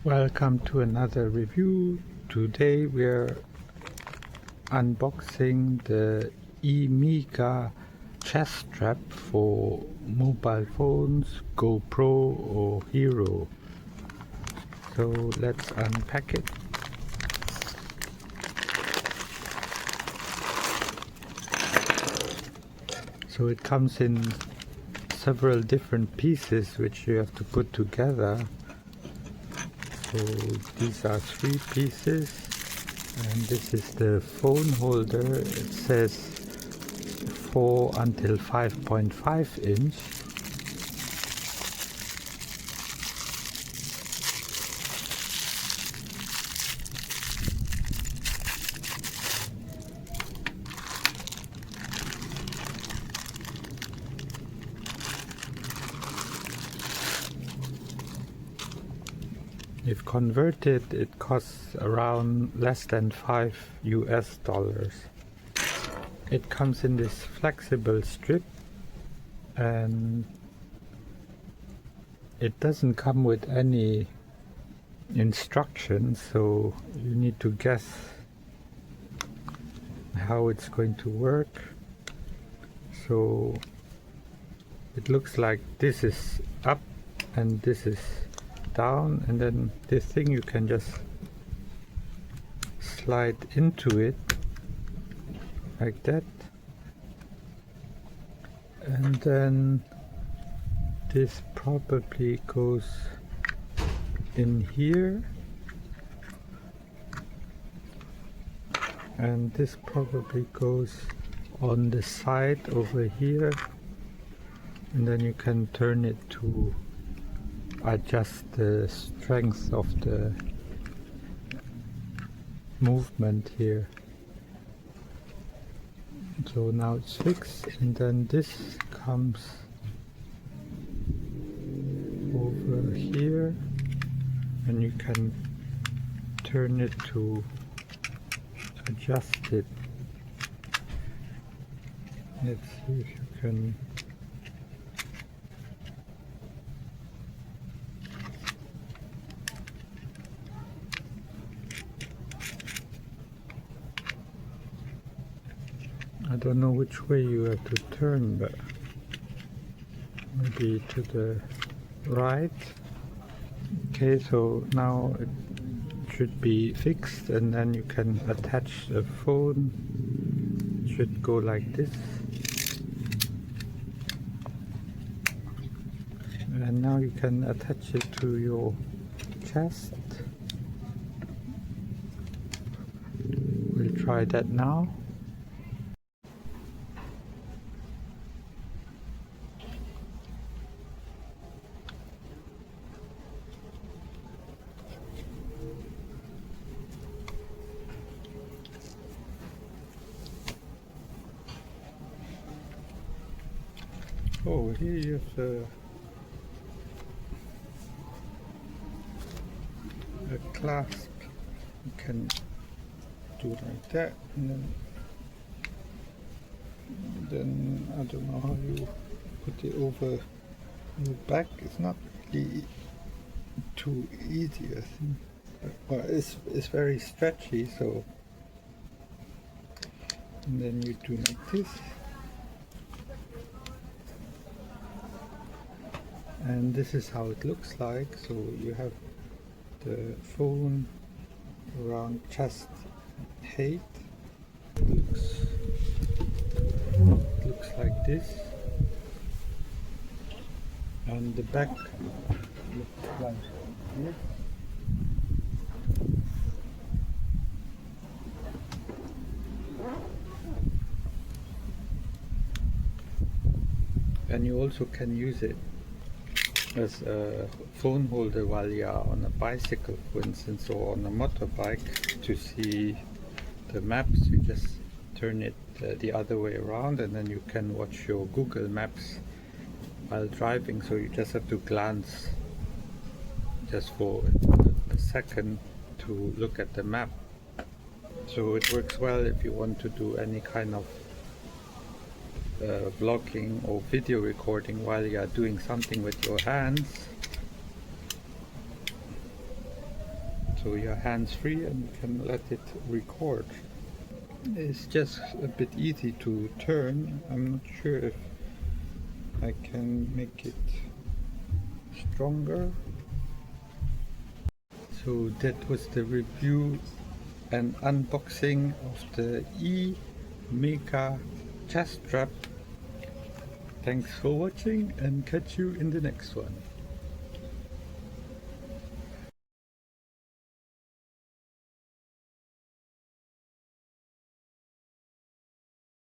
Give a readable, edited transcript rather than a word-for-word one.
Welcome to another review. Today we're unboxing the emega chest strap for mobile phones, GoPro or Hero. So let's unpack it. So it comes in several different pieces which you have to put together. So these are 3 pieces, and this is the phone holder. It says 4 until 5.5 inch. If converted, it costs around less than $5 US. It comes in this flexible strip, and it doesn't come with any instructions, so you need to guess how it's going to work. So it looks like this is up and this is down, and then this thing you can just slide into it like that, and then this probably goes in here, and this probably goes on the side over here, and then you can turn it to adjust the strength of the movement here. So now it's fixed, and then this comes over here, and you can turn it to adjust it. Let's see if you can. I don't know which way you have to turn, but maybe to the right. Okay, so now it should be fixed, and then you can attach the phone. It should go like this. And now you can attach it to your chest. We'll try that now. Oh, here you have a clasp. You can do like that, and then I don't know how you put it over your back. It's not really too easy, I think. Well, it's very stretchy, so. And then you do like this. And this is how it looks like. So you have the phone around chest height. It looks like this, and the back looks like this. And you also can use it as a phone holder while you are on a bicycle, for instance, or on a motorbike. To see the maps, you just turn it the other way around, and then you can watch your Google Maps while driving. So you just have to glance just for a second to look at the map. So it works well if you want to do any kind of vlogging or video recording while you are doing something with your hands. so you're hands-free and you can let it record. It's just a bit easy to turn. I'm not sure if I can make it stronger. So that was the review and unboxing of the emega chest strap. Thanks for watching and catch you in the next one.